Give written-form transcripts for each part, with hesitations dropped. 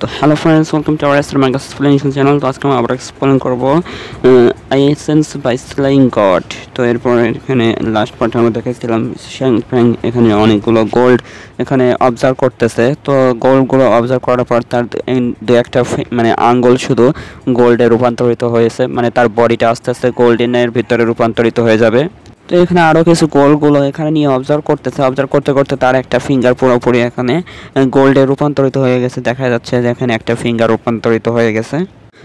তো hello friends, welcome to our explanation explanation channel. তো আজকে আমরা আবার এক্সপ্লেন করবো আইএসএনস বাই স্লাইং গড। তো এরপর এখানে লাস্ট পার্টে আমরা দেখেছিলাম শ্যাং ফ্যাং এখানে অনেকগুলো গোল্ড এখানে অবজার্ভ করতেছে। তো গোল্ডগুলো অবজার্ভ করার পর তার দু একটা মানে আঙ্গুল শুধু গোল্ডে রূপান্তরিত হয়েছে, মানে তার বডিটা আস্তে আস্তে গোল্ডেনের ভিতরে রূপান্তরিত হয়ে যাবে। তো এখানে আরও কিছু গোলগুলো এখানে নিয়ে অবজার্ভ করতেছে। অবজার্ভ করতে করতে তার একটা ফিঙ্গার পুরোপুরি এখানে গোল্ডে রূপান্তরিত হয়ে গেছে। দেখা যাচ্ছে যে এখানে একটা ফিঙ্গার রূপান্তরিত হয়ে গেছে।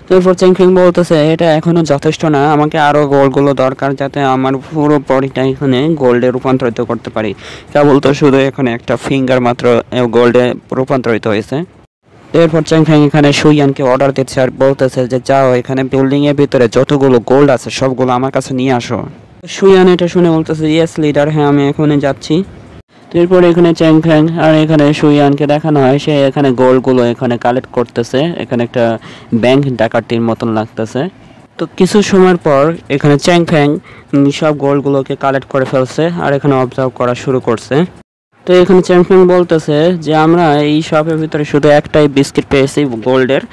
তো এরপর চেংফিং বলতেছে এটা এখনও যথেষ্ট না, আমাকে আরও গোলগুলো দরকার যাতে আমার পুরো বডিটা এখানে গোল্ডে রূপান্তরিত করতে পারি। কেবল তো শুধু এখানে একটা ফিঙ্গার মাত্র গোল্ডে রূপান্তরিত হয়েছে। এরপর চেংফিং এখানে সুইয়ানকে অর্ডার দিচ্ছে আর বলতেছে যে যাও এখানে বিল্ডিংয়ের ভিতরে যতগুলো গোল্ড আছে সবগুলো আমার কাছে নিয়ে আসো। সুইয়ান এটা শুনে বলতেছে ইয়েস লিডার, হ্যাঁ আমি এখনই যাচ্ছি। এরপর এখানে চ্যাংফ্যাং আর এখানে সুইয়ানকে দেখানো হয় সে এখানে গোল্ডগুলো এখানে কালেক্ট করতেছে। এখানে একটা ব্যাংক ডাকাতির মতন লাগতেছে। তো কিছু সময়ের পর এখানে চ্যাংফ্যাং সব গোল্ডগুলোকে কালেক্ট করে ফেলছে আর এখানে অবজার্ভ করা শুরু করছে। তো এখানে চ্যাংফ্যাং বলতেছে যে আমরা এই শপের ভিতরে শুধু একটাই বিস্কিট পেয়েছি গোল্ডের,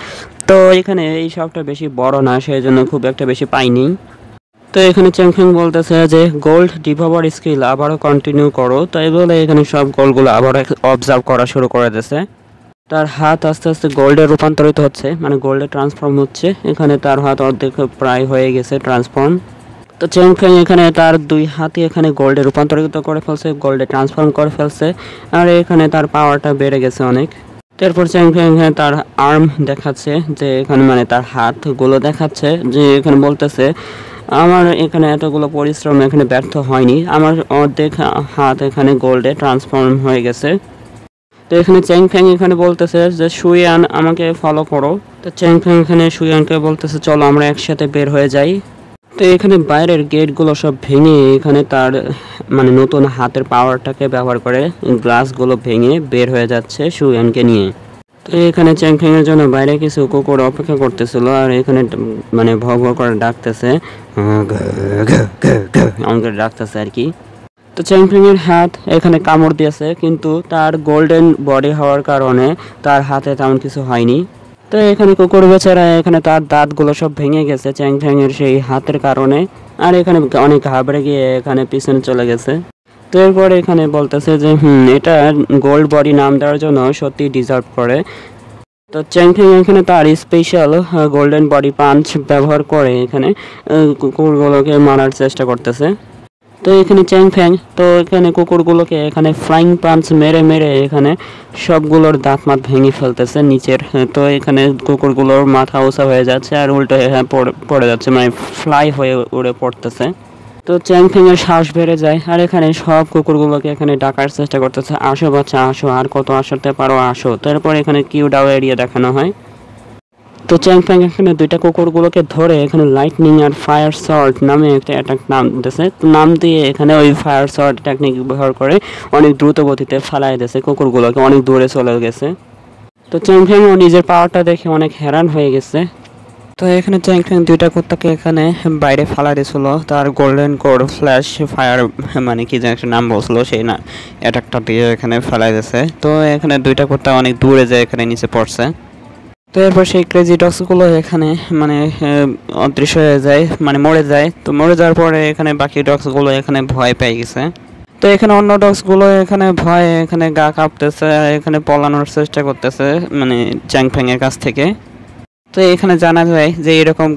তো এখানে এই শপটা বেশি বড় না, সেই জন্য খুব একটা বেশি পাইনি। তো এখানে চ্যাংফিং বলতেছে যে গোল্ড ডিভাবার স্কিল আবারও কন্টিনিউ করো। তো এই বলে এখানে সব গোলগুলো আবার অবজার্ভ করা শুরু করে দিয়েছে। তার হাত আস্তে আস্তে গোল্ডে রূপান্তরিত হচ্ছে, মানে গোল্ডে ট্রান্সফর্ম হচ্ছে। এখানে তার হাত অর্ধেক প্রায় হয়ে গেছে ট্রান্সফর্ম। তো চ্যাংফিং এখানে তার দুই হাতই এখানে গোল্ডে রূপান্তরিত করে ফেলছে, গোল্ডে ট্রান্সফর্ম করে ফেলছে। আর এখানে তার পাওয়ারটা বেড়ে গেছে অনেক। তারপর চ্যাংফিং তার আর্ম দেখাচ্ছে, যে এখানে মানে তার হাতগুলো দেখাচ্ছে, যে এখানে বলতেছে আমার এখানে এতগুলো পরিশ্রম এখানে ব্যর্থ হয়নি, আমার অর্ধেক হাত এখানে গোল্ডে ট্রান্সফর্ম হয়ে গেছে। তো এখানে চ্যাংফ্যাং এখানে বলতেছে যে সুইয়ান আমাকে ফলো করো। তো চ্যাংফ্যাং এখানে সুইয়ানকে বলতেছে চলো আমরা একসাথে বের হয়ে যাই। তো এখানে বাইরের গেটগুলো সব ভেঙে এখানে তার মানে নতুন হাতের পাওয়ারটাকে ব্যবহার করে গ্লাসগুলো ভেঙে বের হয়ে যাচ্ছে সুইয়ানকে নিয়ে। তো এখানে চ্যাংফিং এর জন্য বাইরে কিছু কুকুর অপেক্ষা করতেছিল আর এখানে মানে ভগ ভগ করে ডাকতেছে, আমাকে ডাকতেছে আর কি। তো চ্যাংফিং এর হাত এখানে কামড় দিয়েছে, কিন্তু তার গোল্ডেন বডি হওয়ার কারণে তার হাতে তেমন কিছু হয়নি। তো এখানে কুকুর বেচারা এখানে তার দাঁতগুলো সব ভেঙে গেছে চ্যাংফিং এর সেই হাতের কারণে, আর এখানে অনেক ঘাবড়ে গিয়ে এখানে পিছনে চলে গেছে। তো এরপর এখানে বলতেছে যে এটা গোল্ড বডি নাম দেওয়ার জন্য সত্যি ডিজার্ভ করে। তো চ্যাংফিং এখানে তার স্পেশাল গোল্ডেন বডি পাঞ্চ ব্যবহার করে এখানে কুকুরগুলোকে মারার চেষ্টা করতেছে। তো এখানে চ্যাংফ্যাং তো এখানে কুকুরগুলোকে এখানে ফ্লাইং পাঞ্চ মেরে মেরে এখানে সবগুলোর দাঁত মাত ভেঙে ফেলতেছে নিচের। তো এখানে কুকুরগুলোর মাথা উঁচা হয়ে যাচ্ছে আর উল্টো পড়ে যাচ্ছে, মানে ফ্লাই হয়ে উড়ে পড়তেছে। তো চ্যাংফিং এর শ্বাস বেড়ে যায় আর এখানে সব কুকুরগুলোকে এখানে ডাকার চেষ্টা করতেছে, আসো বাচ্চা আসো, আর কত আসতে পারো আসো। তারপর এখানে কিউ ডাও এরিয়া দেখানো হয়। তো চ্যাংফ্যাং এখানে দুইটা কুকুরগুলোকে ধরে এখানে লাইটনিং আর ফায়ার শর্ট নামে একটা অ্যাটাক নাম দিয়েছে। নাম দিয়ে এখানে ওই ফায়ার শর্ট টেকনিক ব্যবহার করে অনেক দ্রুত গতিতে ফালাই দিয়েছে কুকুরগুলোকে, অনেক দূরে চলে গেছে। তো চ্যাংফ্যাং ও নিজের পাওয়ারটা দেখে অনেক হেরান হয়ে গেছে। তো এখানে চ্যাংফিং দুইটা কুত্তাকে এখানে বাইরে ফালা দিয়েছিল, তার গোল্ডেন কোর ফ্ল্যাশ ফায়ার মানে কি যেন একটা নাম বলছিল সেই না অ্যাটাকটা দিয়ে এখানে ফেলাই দিয়েছে। তো এখানে দুইটা কুত্তা অনেক দূরে যায় এখানে নিচে পড়ছে। তো এরপর সেই ক্রেজি ডগসগুলো এখানে মানে অদৃশ্য হয়ে যায়, মানে মরে যায়। তো মরে যাওয়ার পরে এখানে বাকি ডগসগুলো এখানে ভয় পেয়ে গেছে। তো এখানে অন্য ডগসগুলো এখানে ভয়ে এখানে গা কাঁপতেছে, এখানে পলানোর চেষ্টা করতেছে মানে চ্যাংফিং এর কাছ থেকে। তো এখানে জানা যায় যে এরকম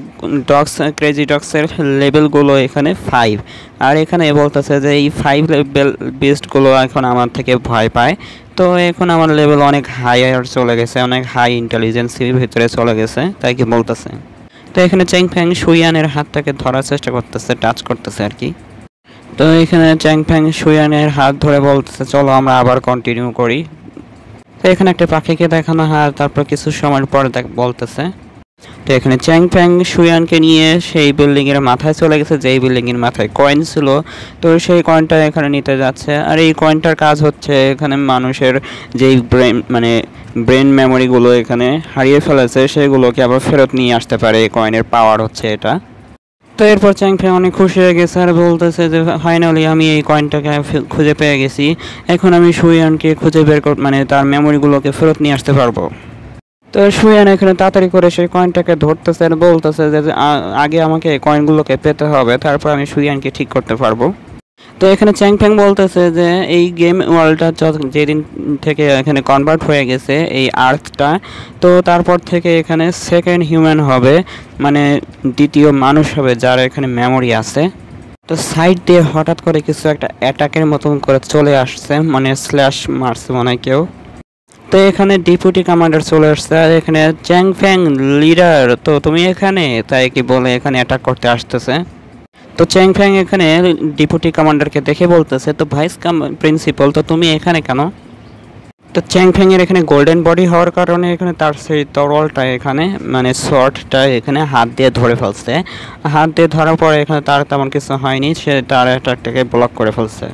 ডগস ক্রেজি ডগসের লেভেলগুলো এখানে 5, আর এখানে বলতেছে যে এই 5 লেভেল বিস্টগুলো এখন আমার থেকে ভয় পায়। তো এখন আমার লেভেল অনেক হাইয়ার চলে গেছে, অনেক হাই ইন্টেলিজেন্সির ভিতরে চলে গেছে, তাই কি বলতেছে। তো এখানে চ্যাংফ্যাং সুইয়ানের হাতটাকে ধরার চেষ্টা করতেছে, টাচ করতেছে আর কি। তো এখানে চ্যাংফ্যাং সুইয়ানের হাত ধরে বলতেছে চলো আমরা আবার কন্টিনিউ করি। তো এখানে একটা পাখিকে দেখানো হয় আর তারপর কিছু সময়ের পর বলতেছে। তো এখানে চ্যাংফ্যাং সুইয়ানকে নিয়ে সেই বিল্ডিং এর মাথায় চলে গেছে, যেই বিল্ডিং এর মাথায় কয়েন ছিল। তো সেই কয়েনটা এখানে নিতে যাচ্ছে, আর এই কয়েনটার কাজ হচ্ছে এখানে মানুষের যেই ব্রেন মেমোরিগুলো এখানে হারিয়ে ফেলেছে সেগুলোকে আবার ফেরত নিয়ে আসতে পারে, এই কয়েনের পাওয়ার হচ্ছে এটা। তো এরপর চ্যাংফ্যাং অনেক খুশি হয়ে গেছে আর বলতেছে যে ফাইনালি আমি এই কয়েনটাকে খুঁজে পেয়ে গেছি, এখন আমি সুইয়ানকে খুঁজে বের মানে তার মেমোরিগুলোকে ফেরত নিয়ে আসতে পারবো। তো সুয়ান এখানে তাড়াতাড়ি করে সেই কয়েনটাকে ধরতেছে আর বলতেছে যে আগে আমাকে কয়েনগুলোকে পেতে হবে, তারপর আমি সুয়ানকে ঠিক করতে পারবো। তো এখানে চ্যাং ফ্যাং বলতেছে যে এই গেম ওয়ার্ল্ডটা যেদিন থেকে এখানে কনভার্ট হয়ে গেছে এই আর্থটা, তো তারপর থেকে এখানে সেকেন্ড হিউম্যান হবে, মানে দ্বিতীয় মানুষ হবে যার এখানে মেমোরি আছে। তো সাইড দিয়ে হঠাৎ করে কিছু একটা অ্যাটাকের মতন করে চলে আসছে, মানে স্ল্যাশ মারছে মনে হয় কেউ। তো এখানে ডেপুটি কমান্ডার চলে আসছে আর এখানে চ্যাং ফ্যাং লিডার, তো তুমি এখানে, তাই কি বলে এখানে অ্যাটাক করতে আসতেছে। তো চ্যাং ফ্যাং এখানে ডেপুটি কমান্ডারকে দেখে বলতেছে, তো ভাইস প্রিন্সিপাল, তো তুমি এখানে কেন? তো চ্যাং ফ্যাং এর এখানে গোল্ডেন বডি হওয়ার কারণে এখানে তার সেই তরলটা এখানে মানে শর্টটা এখানে হাত দিয়ে ধরে ফেলছে। হাত দিয়ে ধরার পরে এখানে তার তেমন কিছু হয়নি, সে তার অ্যাটাকটাকে ব্লক করে ফেলছে।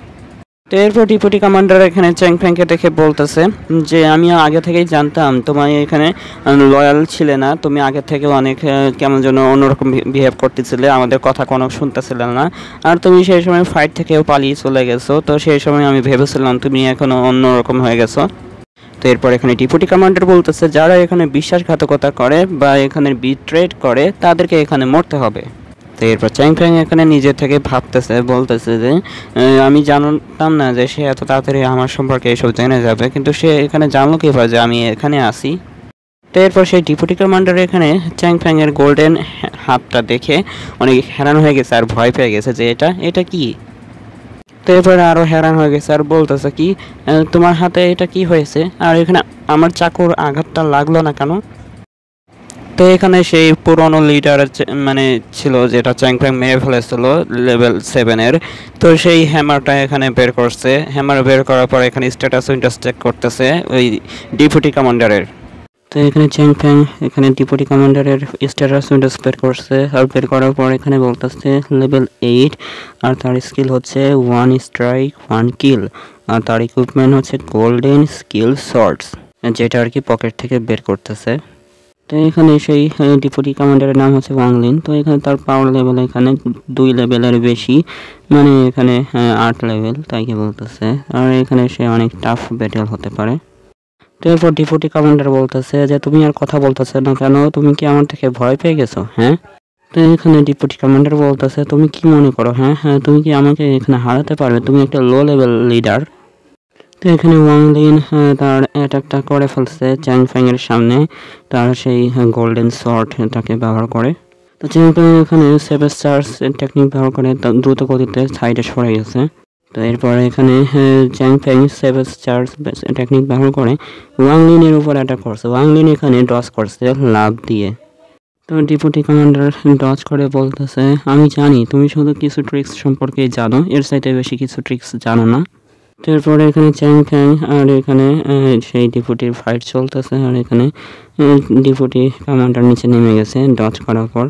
তো এরপর ডেপুটি কমান্ডার এখানে চ্যাং ফ্যাংকে দেখে বলতেছে যে আমি আগে থেকেই জানতাম তোমার এখানে লয়াল ছিলে না, তুমি আগে থেকে অনেক কেমন যেন অন্যরকম বিহেভ করতেছিলে, আমাদের কথা কোনো শুনতেছিলে না, আর তুমি সেই সময় ফাইট থেকেও পালিয়ে চলে গেছো। তো সেই সময় আমি ভেবেছিলাম তুমি এখনো অন্যরকম হয়ে গেছো। তো এরপর এখানে ডেপুটি কমান্ডার বলতেছে যারা এখানে বিশ্বাসঘাতকতা করে বা এখানে বিট্রেড করে তাদেরকে এখানে মরতে হবে। তো এরপর চ্যাং ফ্যাং এখানে নিজে থেকে ভাবতেছে, বলতেছে যে আমি জানতাম না যে সে এত তাড়াতাড়ি আমার সম্পর্কে এসব জেনে যাবে, কিন্তু সে এখানে জানলো কীভাবে যে আমি এখানে আসি। তো এরপর সেই ডেপুটি কমান্ডার এখানে চ্যাং ফ্যাং এর গোল্ডেন হাতটা দেখে অনেক হেরান হয়ে গেছে আর ভয় পেয়ে গেছে যে এটা কি। তো এরপরে আরও হেরান হয়ে গেছে আর বলতেছে কি তোমার হাতে এটা কি হয়েছে, আর এখানে আমার চাকুর আঘাতটা লাগলো না কেন? তো এখানে সেই পুরনো লিডার মানে ছিল যেটা চ্যাং ফ্যাং মেরে ফেলেছিল লেভেল 7-এর, তো সেই হ্যামারটা এখানে বের করছে। হ্যামার বের করার পর এখানে স্ট্যাটাস উইন্ডোজ চেক করতেছে ওই ডেপুটি কমান্ডারের। তো এখানে চ্যাং ফ্যাং এখানে ডেপুটি কমান্ডারের স্ট্যাটাস উইন্ডোজ বের করছে, আর বের করার পর এখানে বলতেছে লেভেল 8, আর তার স্কিল হচ্ছে 1 স্ট্রাইক 1 কিল, আর তার ইকুইপমেন্ট হচ্ছে গোল্ডেন স্কিল শর্টস, যেটা আর কি পকেট থেকে বের করতেছে। তো এখানে সেই ডেপুটি কমান্ডারের নাম হচ্ছে ওয়াংলিন। তো এখানে তার পাওয়ার লেভেল এখানে 2 লেভেলের বেশি, মানে এখানে 8 লেভেল, তাই কি বলতেছে, আর এখানে সে অনেক টাফ ব্যাটেল হতে পারে। তো এরপর ডেপুটি কমান্ডার বলতেছে যে তুমি আর কথা বলতেছে না কেন, তুমি কি আমার থেকে ভয় পেয়ে গেছো? হ্যাঁ। তো এখানে ডেপুটি কমান্ডার বলতেছে তুমি কি মনে করো, হ্যাঁ হ্যাঁ তুমি কি আমাকে এখানে হারাতে পারবে? তুমি একটা লো লেভেল লিডার। তো এখানে ওয়াংলিন তার অ্যাটাকটা করে ফেলছে চ্যাং ফ্যাং এর সামনে, তার সেই গোল্ডেন শর্ট তাকে ব্যবহার করে। তো চ্যাং ফ্যাং এখানে সেভেজ চার্জ টেকনিক ব্যবহার করে দ্রুত গতিতে সাইডে সরে গেছে। তো এরপরে এখানে চ্যাং ফ্যাং সেভেজ চার্জ টেকনিক ব্যবহার করে ওয়াংলিনের উপর অ্যাটাক করছে। ওয়াংলিন এখানে ডজ করছে লাভ দিয়ে। তো ডেপুটি কমান্ডার ডজ করে বলতেছে আমি জানি তুমি শুধু কিছু ট্রিক্স সম্পর্কে জানো, এর চাইতে বেশি কিছু ট্রিক্স জানো না। তারপরে এখানে চ্যাং ফ্যাং আর এখানে সেই ডেপুটির ফাইট চলতেছে, আর এখানে ডেপুটি কমান্ডার নিচে নেমে গেছে ডজ করার পর।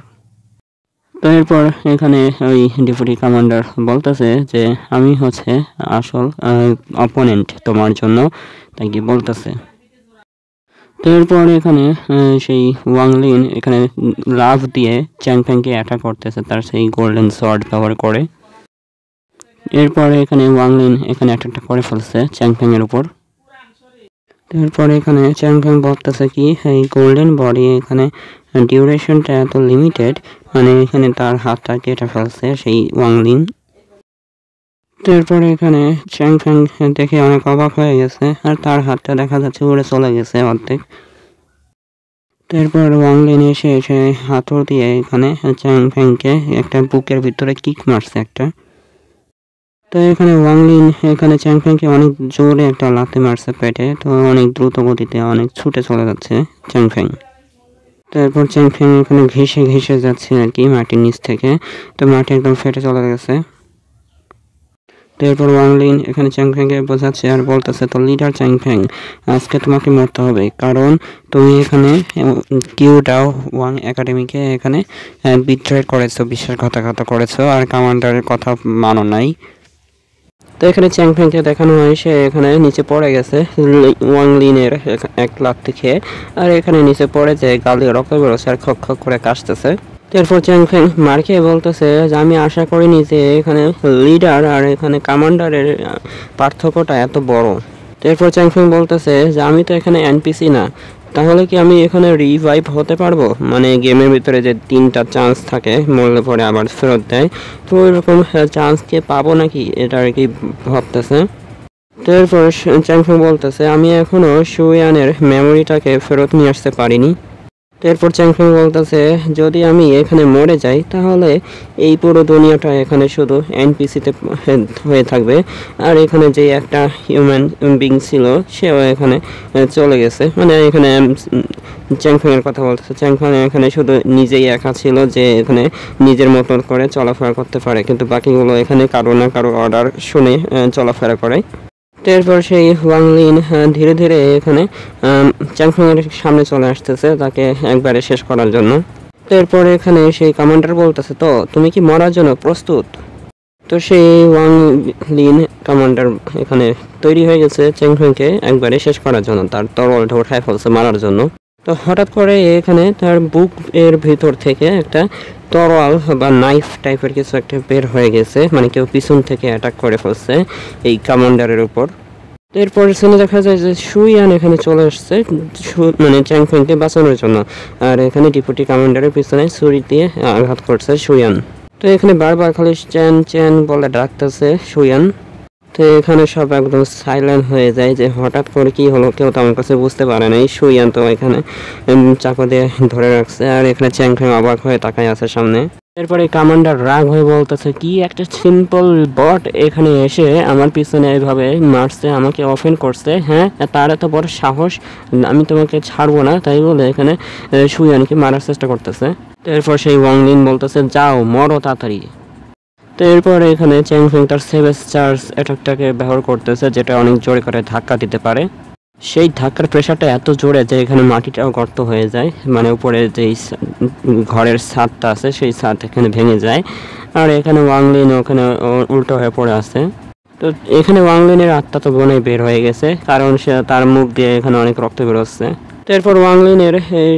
তো এরপর এখানে ওই ডেপুটি কমান্ডার বলতেছে যে আমি হচ্ছে আসল অপোনেন্ট তোমার জন্য, তাই কি বলতেছে। তো এরপর এখানে সেই ওয়াংলিন এখানে লাভ দিয়ে চ্যাং ফ্যাংকে অ্যাটাক করতেছে তার সেই গোল্ডেন শর্ট ব্যবহার করে। এরপরে এখানে ওয়াংলিন এখানে অ্যাটাকটা করে ফেলছে চ্যাং ফ্যাং এর উপর। এরপরে এখানে চ্যাং ফ্যাং বলতেছে কি এই গোল্ডেন বডি এখানে ডিউরেশনটা এত লিমিটেড, মানে এখানে তার হাতটা কেটে ফেলছে সেই ওয়াংলিন। এরপরে এখানে চ্যাং ফ্যাং দেখে অনেক অবাক হয়ে গেছে, আর তার হাতটা দেখা যাচ্ছে উড়ে চলে গেছে অর্ধেক। এরপর ওয়াংলিন এসে হাতুড় দিয়ে এখানে চ্যাং ফ্যাংকে একটা বুকের ভিতরে কিক মারছে একটা। তো এখানে ওয়াংলিন এখানে চ্যাং ফ্যাংকে অনেক জোরে একটা লাথি মারছে পেটে, তো অনেক দ্রুত গতিতে অনেক ছুটে চলে যাচ্ছে চ্যাং ফ্যাং। তারপর চ্যাং ফ্যাং এখানে ঘেঁষে ঘেঁষে যাচ্ছে আর কি মাটির নিচ থেকে, তো মাটি একদম ফেটে চলে গেছে। তো এরপর ওয়াংলিন এখানে চ্যাং ফ্যাংকে বোঝাচ্ছে আর বলতেছে তো লিডার চ্যাং ফ্যাং আজকে তোমাকে মরতে হবে, কারণ তুমি এখানে কিউডাও ওয়াং একাডেমিকে এখানে বিট্রে করেছো, বিশ্বাসঘাতকতা করেছো, আর কমান্ডারের কথা মানো নাই। তো এখানে চ্যাং ফ্যাংকে দেখানো হয় সে এখানে নিচে পড়ে গেছে ওয়াংলিনের এক লাথি খেয়ে, আর এখানে নিচে পড়ে যে গালে রক্ত বেরোচ্ছে আর খক খক করে কাশতেছে। এরপর চ্যাং ফ্যাং মার খেয়ে বলতেছে যে আমি আশা করিনি যে এখানে লিডার আর এখানে কমান্ডারের পার্থক্যটা এত বড়। এরপর চ্যাং ফ্যাং বলতেছে যে আমি তো এখানে এনপিসি না, তাহলে কি আমি এখানে রিভাইভ হতে পারবো? মানে গেমের ভিতরে যে 3টা চান্স থাকে, মরলে পরে আবার ফেরত দেয়, তো ওইরকম চান্স কি পাবো নাকি, এটা আর কি ভাবতেছে। তো এরপর চ্যাংফং বলতেছে আমি এখনো শুয়ানের মেমোরিটাকে ফেরত নিয়ে আসতে পারিনি। তো এরপর চ্যাংফং বলতেছে যদি আমি এখানে মরে যাই তাহলে এই পুরো দুনিয়াটা এখানে শুধু এনপিসিতে হয়ে থাকবে, আর এখানে যে একটা হিউম্যান বিং ছিল সেও এখানে চলে গেছে। মানে এখানে চ্যাংফং এর কথা বলতেছে। চ্যাংফং এখানে শুধু নিজেই একা ছিল যে এখানে নিজের মতন করে চলাফেরা করতে পারে, কিন্তু বাকিগুলো এখানে কারো না কারো অর্ডার শুনে চলাফেরা করে। এরপর সেই ওয়াংলিন ধীরে ধীরে এখানে চ্যাংফং এর সামনে চলে আসতেছে তাকে একবারে শেষ করার জন্য। এরপর এখানে সেই কমান্ডার বলতেছে তো তুমি কি মরার জন্য প্রস্তুত? তো সেই ওয়াংলিন কমান্ডার এখানে তৈরি হয়ে গেছে চ্যাংফংকে একবারে শেষ করার জন্য, তার তরোয়ালটা উঠায় ফেলছে মারার জন্য। তো হঠাৎ করে এখানে তার বুক এর ভিতর থেকে একটা তরোয়াল বা নাইফ টাইপের কিছু একটা বের হয়ে গেছে, মানে কেউ পিছন থেকে অ্যাটাক করে ফেলছে এই কমান্ডারের উপর। এরপর সিনে দেখা যায় যে শুয়ান এখানে চলে আসছে মানে চ্যাংফংকে বাঁচানোর জন্য, আর এখানে ডেপুটি কমান্ডারের পিছনে ছুরি দিয়ে আঘাত করছে শুয়ান। তো এখানে বারবার খালি চ্যান চ্যান বলে ডাকতেছে শুয়ান। তো এখানে সব একদম সাইলেন্ট হয়ে যায় যে হঠাৎ করে কি হলো কেউ তো আমার কাছে বুঝতে পারে নাই। শুয়ান তো এখানে চাকু দিয়ে ধরে রাখছে, আর এখানে চ্যাংফং অবাক হয়ে তাকায় আছে সামনে। এরপরে কমান্ডার রাগ হয়ে বলতেছে কি একটা সিম্পল বট এখানে এসে আমার পিছনে এইভাবে মারছে, আমাকে অফেন্ড করছে, হ্যাঁ তার এত বড় সাহস, আমি তোমাকে ছাড়বো না, তাই বলে এখানে শুয়ানকে মারার চেষ্টা করতেছে। এরপর সেই ওয়াংলিন বলতেছে যাও মরো তাড়াতাড়ি। তো এরপর এখানে চ্যাংফং তার সেভেজ চার্জ অ্যাটাকটাকে ব্যবহার করতেছে, যেটা অনেক জোরে করে ধাক্কা দিতে পারে। সেই ধাক্কার প্রেশারটা এত জোরে যে এখানে মাটিটাও গর্ত হয়ে যায়, মানে উপরে যেই ঘরের ছাদটা আছে সেই ছাদ এখানে ভেঙে যায়, আর এখানে ওয়াংলিন ওখানে উল্টো হয়ে পড়ে আছে। তো এখানে ওয়াংলিনের আত্মা তো বনে বের হয়ে গেছে, কারণ সে তার মুখ দিয়ে এখানে অনেক রক্ত বেরোচ্ছে। এরপর ওয়াংলিনের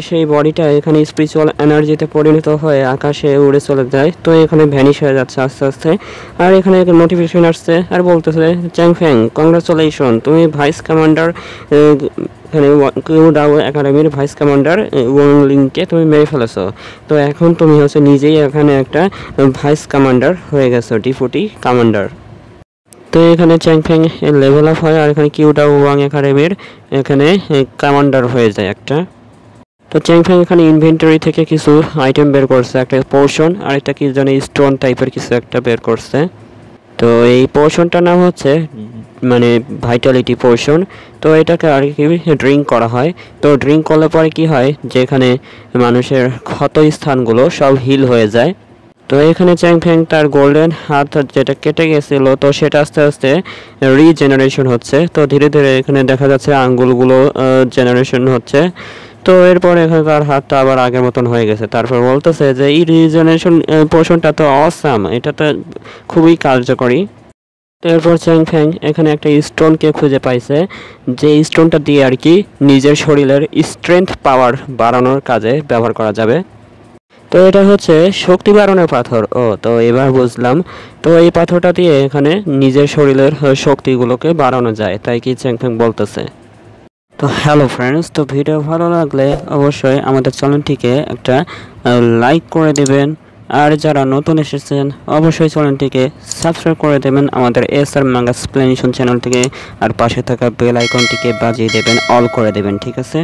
সেই বডিটা এখানে স্পিরিচুয়াল এনার্জিতে পরিণত হয়ে আকাশে উড়ে চলে যায়। তো এখানে ভ্যানিশ হয়ে যাচ্ছে আস্তে আস্তে, আর এখানে নোটিফিকেশন আসছে আর বলতেছে চ্যাংফং কংগ্রাচুলেশন, তুমি ভাইস কমান্ডার এখানে কিউডাও একাডেমির ভাইস কমান্ডার ওয়াংলিনকে তুমি মেরে ফেলেছো। তো এখন তুমি হচ্ছে নিজেই এখানে একটা ভাইস কমান্ডার হয়ে গেছো, ডেপুটি কমান্ডার। তো এখানে চ্যাংফং লেভেল আপ হয়, আর এখানে কিউডাও ওয়াং একাডেমির এখানে কমান্ডার হয়ে যায় একটা। তো চ্যাংফং এখানে ইনভেন্টরি থেকে কিছু আইটেম বের করছে, একটা পোর্শন আর একটা কি জানি স্টোন টাইপের কিছু একটা বের করছে। তো এই পোর্শনটার নাম হচ্ছে মানে ভাইটালিটি পোর্শন। তো এটাকে আর কি ড্রিঙ্ক করা হয়। তো ড্রিঙ্ক করলে পরে কি হয়, যেখানে মানুষের ক্ষত স্থানগুলো সব হিল হয়ে যায়। তো এখানে চ্যাংফং তার গোল্ডেন হাত যেটা কেটে গেছিল, তো সেটা আস্তে আস্তে রিজেনারেশন হচ্ছে। তো ধীরে ধীরে এখানে দেখা যাচ্ছে আঙ্গুলগুলো জেনারেশন হচ্ছে। তো এরপর এখানে তার হাতটা আবার আগের মতন হয়ে গেছে। তারপর বলতেছে যে এই রিজেনারেশন পোর্শনটা তো অসাম, এটা তো খুবই কার্যকরী। তো এরপর চ্যাংফং এখানে একটা স্টোনকে খুঁজে পাইছে, যে স্টোনটা দিয়ে আর কি নিজের শরীরের স্ট্রেংথ পাওয়ার বাড়ানোর কাজে ব্যবহার করা যাবে। তো এটা হচ্ছে শক্তি বাড়ানোর পাথর। ও তো এবার বুঝলাম। তো এই পাথরটা দিয়ে এখানে নিজের শরীরের শক্তিগুলোকে বাড়ানো যায়, তাই কি চ্যাংফং বলতেছে। তো হ্যালো ফ্রেন্ডস, তো ভিডিও ভালো লাগলে অবশ্যই আমাদের চ্যানেলটিকে একটা লাইক করে দেবেন, আর যারা নতুন এসেছেন অবশ্যই চ্যানেলটিকে সাবস্ক্রাইব করে দেবেন আমাদের এসআর ম্যাঙ্গা এক্সপ্লেনেশন চ্যানেলটিকে, আর পাশে থাকা বেল আইকনটিকে বাজিয়ে দেবেন, অল করে দেবেন, ঠিক আছে।